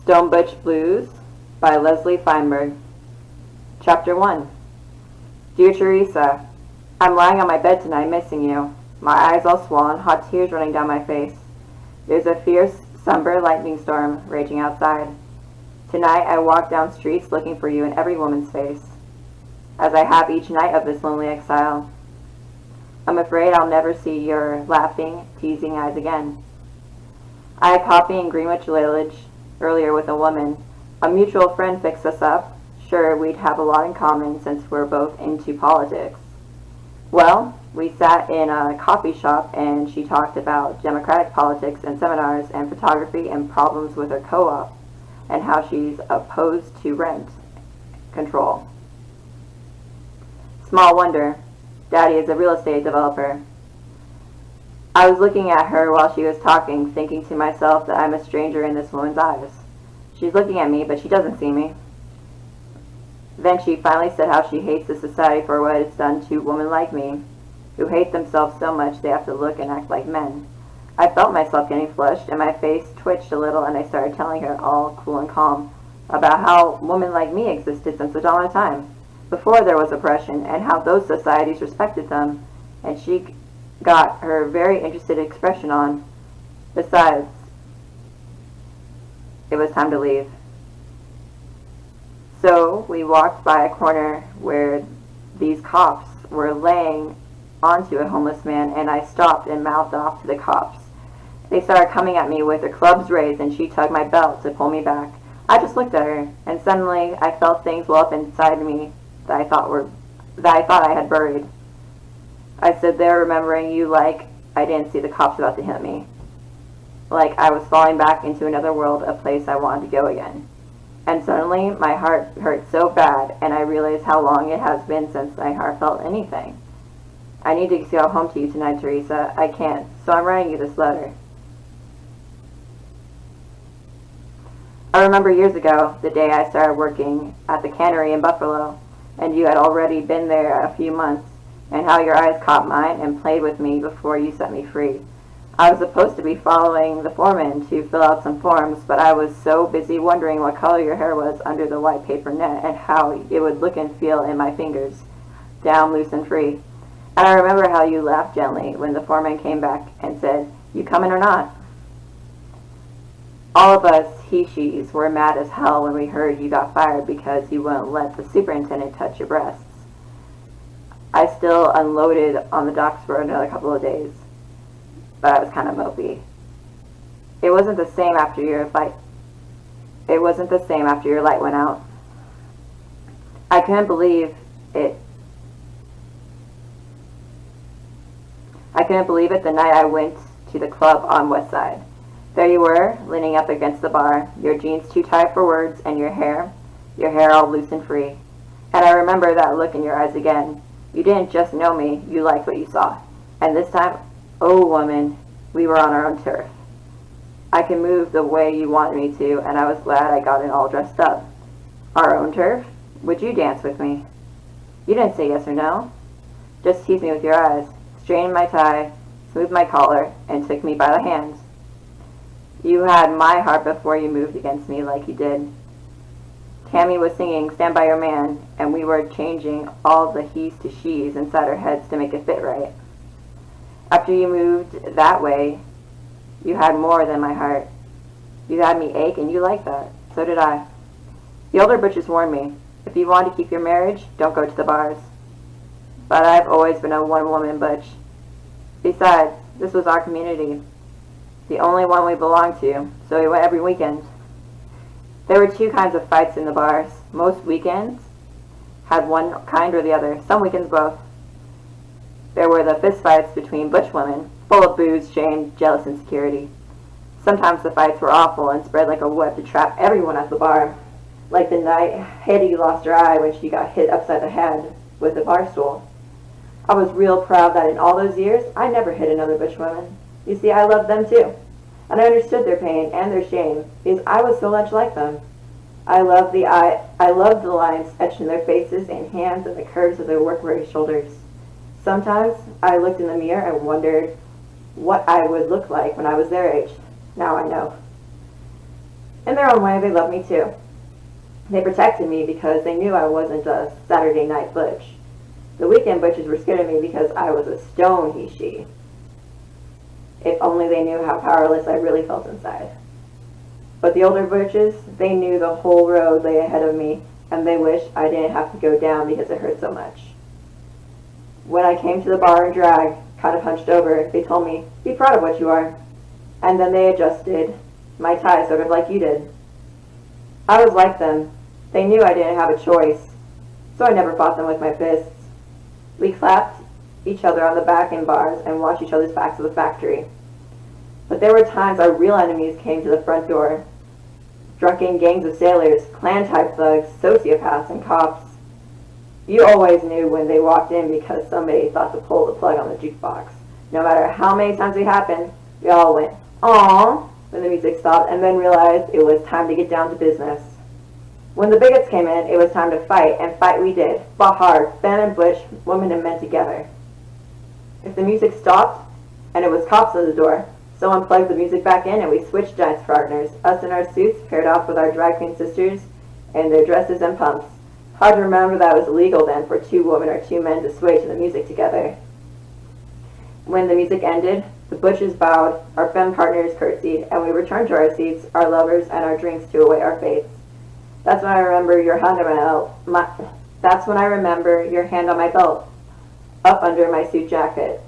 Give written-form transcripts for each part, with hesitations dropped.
Stone Butch Blues by Feinberg. Chapter 1. Dear Teresa, I'm lying on my bed tonight missing you, my eyes all swollen, hot tears running down my face. There's a fierce, somber lightning storm raging outside. Tonight I walk down streets looking for you in every woman's face, as I have each night of this lonely exile. I'm afraid I'll never see your laughing, teasing eyes again. I had coffee in Greenwich Village earlier with a woman. A mutual friend fixed us up. Sure, we'd have a lot in common since we're both into politics. Well, we sat in a coffee shop and she talked about democratic politics and seminars and photography and problems with her co-op and how she's opposed to rent control. Small wonder, Daddy is a real estate developer. I was looking at her while she was talking, thinking to myself that I'm a stranger in this woman's eyes. She's looking at me, but she doesn't see me. Then she finally said how she hates the society for what it's done to women like me, who hate themselves so much they have to look and act like men. I felt myself getting flushed, and my face twitched a little, and I started telling her, all cool and calm, about how women like me existed since the dawn of time, before there was oppression, and how those societies respected them, and she got her very interested expression on. Besides, it was time to leave. So we walked by a corner where these cops were laying onto a homeless man, and I stopped and mouthed off to the cops. They started coming at me with their clubs raised, and she tugged my belt to pull me back. I just looked at her, and suddenly I felt things well up inside me that I thought I had buried. I stood there remembering you like I didn't see the cops about to hit me. Like I was falling back into another world, a place I wanted to go again. And suddenly my heart hurt so bad, and I realized how long it has been since my heart felt anything. I need to go home to you tonight, Teresa. I can't, so I'm writing you this letter. I remember years ago, the day I started working at the cannery in Buffalo, and you had already been there a few months, and how your eyes caught mine and played with me before you set me free. I was supposed to be following the foreman to fill out some forms, but I was so busy wondering what color your hair was under the white paper net and how it would look and feel in my fingers, down loose and free. And I remember how you laughed gently when the foreman came back and said, "You coming or not?" All of us he-she's were mad as hell when we heard you got fired because you wouldn't let the superintendent touch your breasts. I still unloaded on the docks for another couple of days, but I was kind of mopey. It wasn't the same after your light went out. I couldn't believe it. The night I went to the club on West Side. There you were, leaning up against the bar, your jeans too tight for words, and your hair all loose and free. And I remember that look in your eyes again. You didn't just know me, you liked what you saw. And this time, oh woman, we were on our own turf. I can move the way you wanted me to, and I was glad I got it all dressed up. Our own turf? Would you dance with me? You didn't say yes or no. Just teased me with your eyes, straightened my tie, smoothed my collar, and took me by the hand. You had my heart before you moved against me like you did. Tammy was singing Stand By Your Man, and we were changing all the he's to she's inside our heads to make it fit right. After you moved that way, you had more than my heart. You had me ache, and you liked that. So did I. The older butchers warned me, if you want to keep your marriage, don't go to the bars. But I've always been a one-woman butch. Besides, this was our community, the only one we belonged to, so we went every weekend. There were two kinds of fights in the bars. Most weekends had one kind or the other, some weekends both. There were the fist fights between butch women, full of booze, shame, jealous insecurity. Sometimes the fights were awful and spread like a web to trap everyone at the bar, like the night Hetty lost her eye when she got hit upside the head with a bar stool. I was real proud that in all those years, I never hit another butch woman. You see, I loved them too, and I understood their pain and their shame because I was so much like them. I loved the lines etched in their faces and hands and the curves of their work-weary shoulders. Sometimes I looked in the mirror and wondered what I would look like when I was their age. Now I know. In their own way, they loved me too. They protected me because they knew I wasn't a Saturday night butch. The weekend butches were scared of me because I was a stone he, she. If only they knew how powerless I really felt inside. But the older butches, they knew the whole road lay ahead of me, and they wished I didn't have to go down because it hurt so much. When I came to the bar in drag, kind of hunched over, they told me, "Be proud of what you are." And then they adjusted my tie sort of like you did. I was like them. They knew I didn't have a choice, so I never fought them with my fists. We clapped each other on the back in bars and watched each other's backs of the factory. But there were times our real enemies came to the front door. Drunken gangs of sailors, clan-type thugs, sociopaths, and cops. You always knew when they walked in because somebody thought to pull the plug on the jukebox. No matter how many times it happened, we all went, "Aww," when the music stopped, and then realized it was time to get down to business. When the bigots came in, it was time to fight, and fight we did. Fought hard, femme and butch, women and men together. If the music stopped, and it was cops at the door, someone plugged the music back in and we switched dance partners, us in our suits paired off with our drag queen sisters and their dresses and pumps. Hard to remember that it was illegal then for 2 women or 2 men to sway to the music together. When the music ended, the butches bowed, our femme partners curtsied, and we returned to our seats, our lovers, and our drinks to await our fates. That's when I remember your hand on my belt, up under my suit jacket.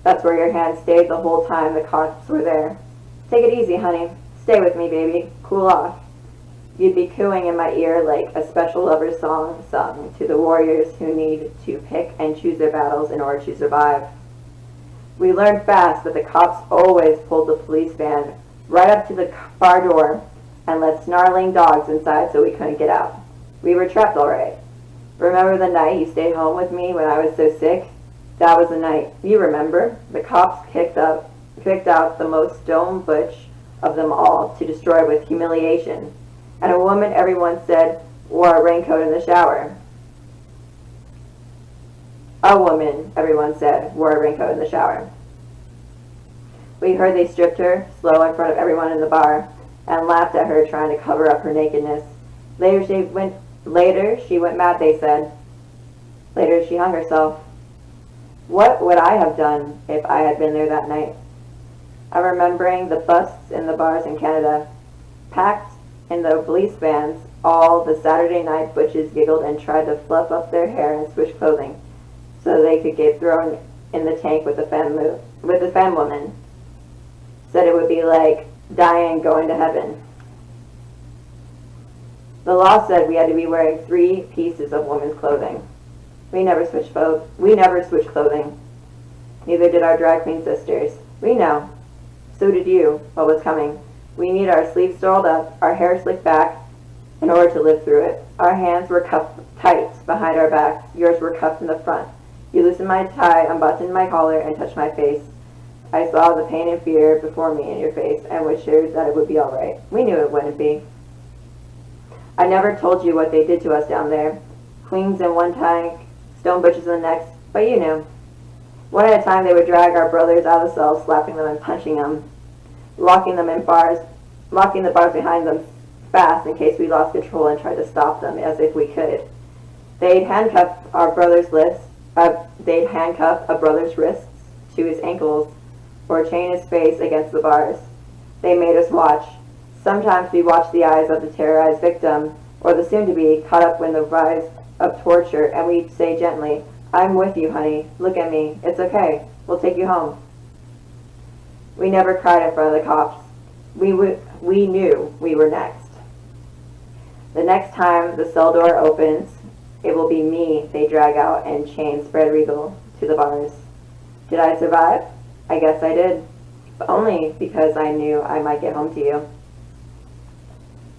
That's where your hand stayed the whole time the cops were there. "Take it easy, honey. Stay with me, baby. Cool off." You'd be cooing in my ear like a special lover's song sung to the warriors who need to pick and choose their battles in order to survive. We learned fast that the cops always pulled the police van right up to the bar door and let snarling dogs inside so we couldn't get out. We were trapped all right. Remember the night you stayed home with me when I was so sick? That was the night. You remember? The cops picked out the most stone butch of them all to destroy with humiliation. And a woman everyone said wore a raincoat in the shower. A woman, everyone said, wore a raincoat in the shower. We heard they stripped her, slow in front of everyone in the bar, and laughed at her trying to cover up her nakedness. Later she went mad, they said. Later she hung herself. What would I have done if I had been there that night? I'm remembering the busts in the bars in Canada. Packed in the police vans, all the Saturday night butches giggled and tried to fluff up their hair and switch clothing so they could get thrown in the tank with the femme woman. Said it would be like dying and going to heaven. The law said we had to be wearing 3 pieces of women's clothing. We never switched clothing. Neither did our drag queen sisters. We know. So did you, what was coming. We need our sleeves rolled up, our hair slicked back, in order to live through it. Our hands were cuffed tight behind our backs. Yours were cuffed in the front. You loosened my tie, unbuttoned my collar, and touched my face. I saw the pain and fear before me in your face, and was sure that it would be all right. We knew it wouldn't be. I never told you what they did to us down there. Queens in one tank, stone butches in the next, but you knew. One at a time they would drag our brothers out of the cells, slapping them and punching them, locking the bars behind them fast in case we lost control and tried to stop them as if we could. They'd handcuff a brother's wrists to his ankles or chain his face against the bars. They made us watch. Sometimes we watched the eyes of the terrorized victim or the soon-to-be caught up in the rise of torture, and we'd say gently, "I'm with you, honey. Look at me. It's okay. We'll take you home." We never cried in front of the cops. We knew we were next. The next time the cell door opens, it will be me they drag out and chain spread regal to the bars. Did I survive? I guess I did, but only because I knew I might get home to you.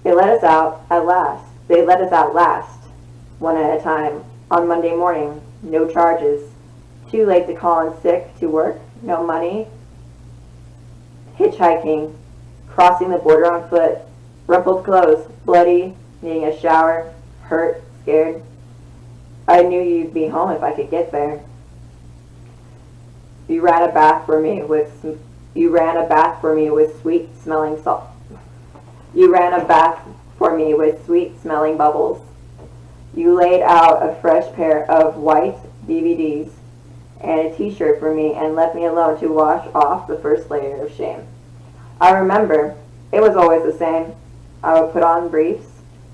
They let us out last, one at a time, on Monday morning. No charges. Too late to call in sick to work. No money. Hitchhiking. Crossing the border on foot. Rumpled clothes. Bloody. Needing a shower. Hurt. Scared. I knew you'd be home if I could get there. You ran a bath for me with sweet smelling salt. You ran a bath for me with sweet-smelling bubbles. You laid out a fresh pair of white DVDs and a t-shirt for me and left me alone to wash off the first layer of shame. I remember it was always the same. I would put on briefs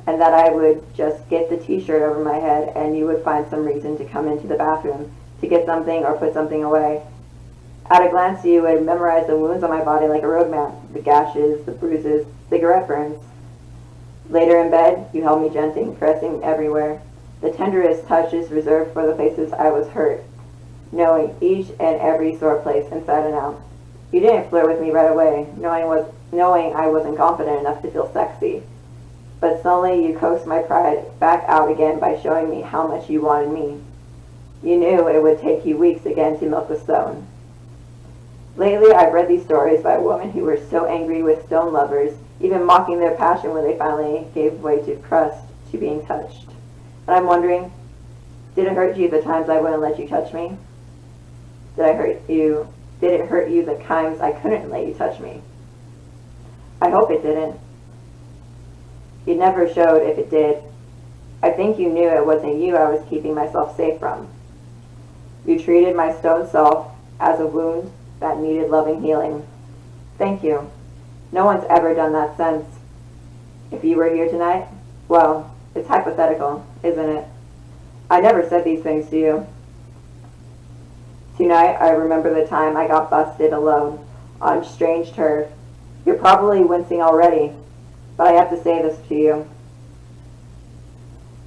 and that I would just get the t-shirt over my head and you would find some reason to come into the bathroom to get something or put something away. At a glance, you would memorize the wounds on my body like a road map, the gashes, the bruises, cigarette burns. Later in bed, you held me gently, caressing everywhere. The tenderest touches reserved for the places I was hurt, knowing each and every sore place inside and out. You didn't flirt with me right away, knowing I wasn't confident enough to feel sexy. But slowly you coaxed my pride back out again by showing me how much you wanted me. You knew it would take you weeks again to milk the stone. Lately, I've read these stories by women who were so angry with stone lovers, even mocking their passion when they finally gave way to crust, to being touched. And I'm wondering, did it hurt you the times I wouldn't let you touch me? Did it hurt you the times I couldn't let you touch me? I hope it didn't. You never showed if it did. I think you knew it wasn't you I was keeping myself safe from. You treated my stone self as a wound that needed loving healing. Thank you. No one's ever done that since. If you were here tonight, well, it's hypothetical, isn't it? I never said these things to you. Tonight, I remember the time I got busted alone on strange turf. You're probably wincing already, but I have to say this to you.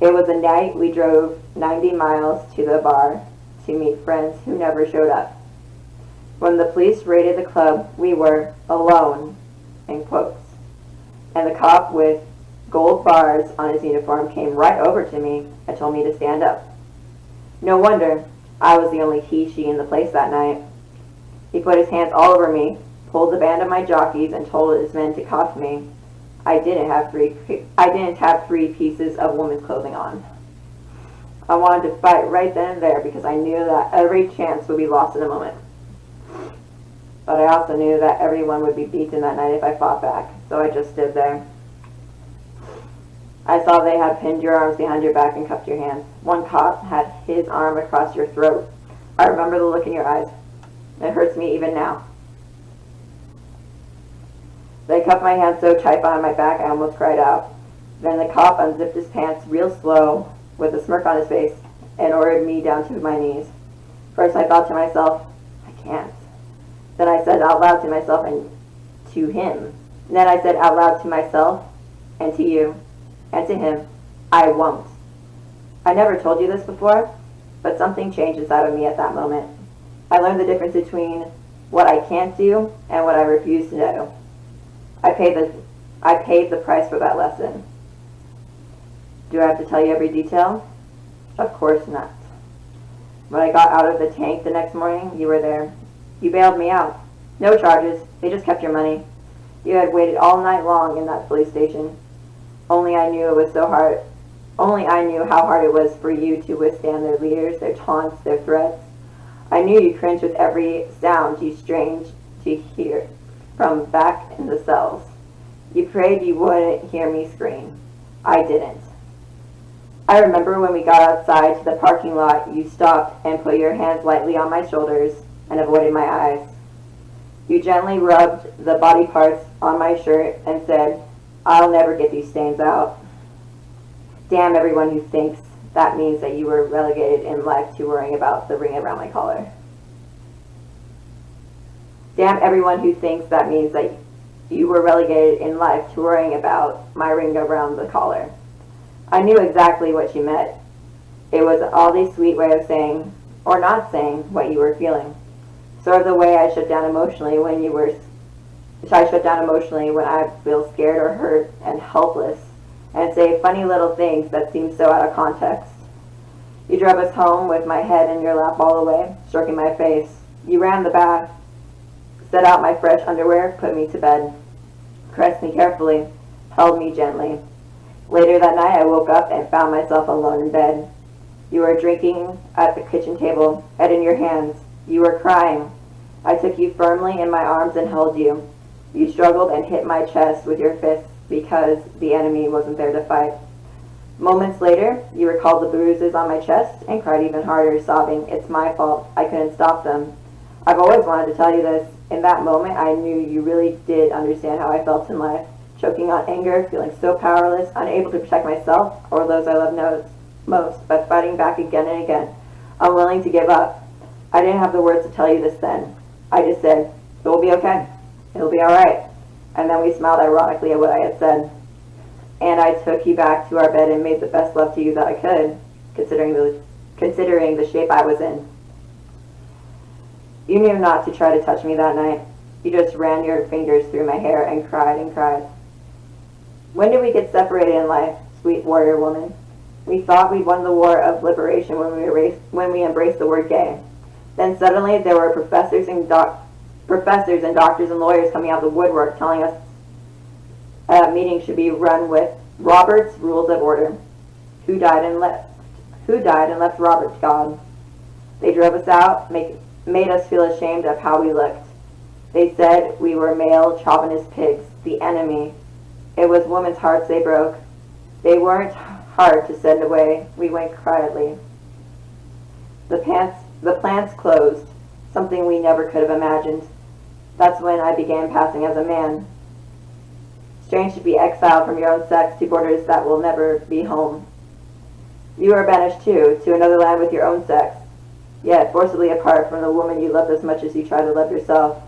It was a night we drove 90 miles to the bar to meet friends who never showed up. When the police raided the club, we were alone, in quotes. And the cop with gold bars on his uniform came right over to me and told me to stand up. No wonder I was the only he-she in the place that night. He put his hands all over me, pulled the band of my jockeys, and told his men to cuff me. I didn't have three pieces of woman's clothing on. I wanted to fight right then and there because I knew that every chance would be lost in a moment. But I also knew that everyone would be beaten that night if I fought back, so I just stood there. I saw they had pinned your arms behind your back and cuffed your hands. One cop had his arm across your throat. I remember the look in your eyes. It hurts me even now. They cuffed my hands so tight behind my back I almost cried out. Then the cop unzipped his pants real slow with a smirk on his face and ordered me down to my knees. First I thought to myself, I can't. Then I said out loud to myself and to him. Then I said out loud to myself and to you and to him, I won't. I never told you this before, but something changed inside of me at that moment. I learned the difference between what I can't do and what I refuse to do. I paid the price for that lesson. Do I have to tell you every detail? Of course not. When I got out of the tank the next morning, you were there. You bailed me out. No charges. They just kept your money. You had waited all night long in that police station. Only I knew how hard it was for you to withstand their leaders, their taunts, their threats. I knew you cringed with every sound you strained to hear from back in the cells. You prayed you wouldn't hear me scream. I didn't. I remember when we got outside to the parking lot, you stopped and put your hands lightly on my shoulders and avoided my eyes. You gently rubbed the body parts on my shirt and said, I'll never get these stains out. Damn everyone who thinks that means that you were relegated in life to worrying about the ring around my collar. Damn everyone who thinks that means that you were relegated in life to worrying about my ring around the collar. I knew exactly what she meant. It was an oddly sweet way of saying, or not saying, what you were feeling. Sort of the way I shut down emotionally when I feel scared or hurt and helpless and say funny little things that seem so out of context. You drove us home with my head in your lap all the way, stroking my face. You ran the bath, set out my fresh underwear, put me to bed, caressed me carefully, held me gently. Later that night I woke up and found myself alone in bed. You were drinking at the kitchen table, head in your hands. You were crying. I took you firmly in my arms and held you. You struggled and hit my chest with your fists, because the enemy wasn't there to fight. Moments later, you recalled the bruises on my chest and cried even harder, sobbing, "It's my fault. I couldn't stop them." I've always wanted to tell you this. In that moment, I knew you really did understand how I felt in life, choking on anger, feeling so powerless, unable to protect myself or those I love most, but fighting back again and again, unwilling to give up. I didn't have the words to tell you this then. I just said, "It will be okay. It'll be all right." And then we smiled ironically at what I had said. And I took you back to our bed and made the best love to you that I could, considering the shape I was in. You knew not to try to touch me that night. You just ran your fingers through my hair and cried and cried. When did we get separated in life, sweet warrior woman? We thought we'd won the war of liberation when we embraced the word gay. Then suddenly there were professors and doctors and lawyers coming out of the woodwork telling us a meeting should be run with Robert's Rules of Order. Who died and left Robert God? They drove us out, made us feel ashamed of how we looked. They said we were male chauvinist pigs, the enemy. It was women's hearts they broke. They weren't hard to send away. We went quietly. The plants closed, something we never could have imagined. That's when I began passing as a man. Strange to be exiled from your own sex to borders that will never be home. You were banished too, to another land with your own sex, yet forcibly apart from the woman you loved as much as you tried to love yourself.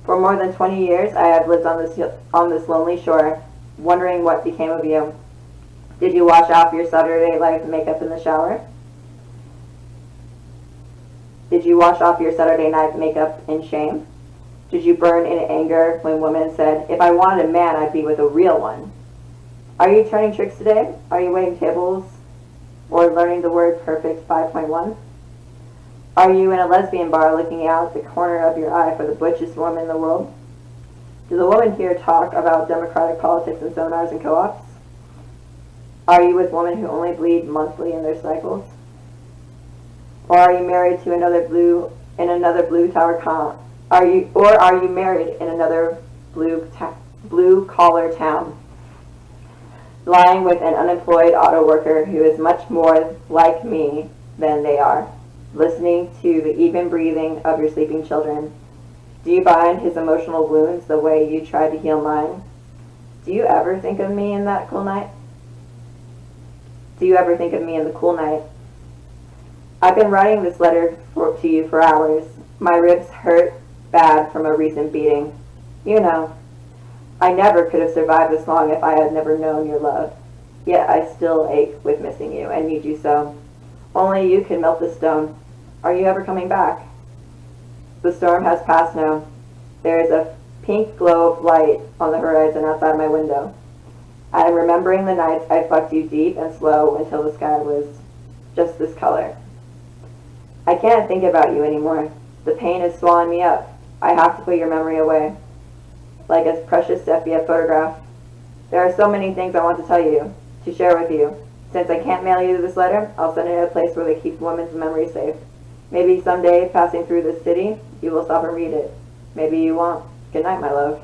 For more than 20 years, I have lived on this lonely shore, wondering what became of you. Did you wash off your Saturday night makeup in the shower? Did you wash off your Saturday night makeup in shame? Did you burn in anger when women said, "If I wanted a man, I'd be with a real one"? Are you turning tricks today? Are you waiting tables? Or learning the word perfect 5.1? Are you in a lesbian bar looking out the corner of your eye for the butchest woman in the world? Do the women here talk about democratic politics and seminars and co-ops? Are you with women who only bleed monthly in their cycles? Or are you married to another blue collar town? Are you married in another blue collar town, lying with an unemployed auto worker who is much more like me than they are, listening to the even breathing of your sleeping children? Do you bind his emotional wounds the way you tried to heal mine? Do you ever think of me in that cool night? Do you ever think of me in the cool night? I've been writing this letter to you for hours. My ribs hurt bad from a recent beating. You know, I never could have survived this long if I had never known your love. Yet I still ache with missing you and need you so. Only you can melt the stone. Are you ever coming back? The storm has passed now. There is a pink glow of light on the horizon outside my window. I am remembering the nights I fucked you deep and slow until the sky was just this color. I can't think about you anymore. The pain is swallowing me up. I have to put your memory away, like a precious sepia photograph. There are so many things I want to tell you, to share with you. Since I can't mail you this letter, I'll send it to a place where they keep women's memory safe. Maybe someday, passing through this city, you will stop and read it. Maybe you won't. Good night, my love.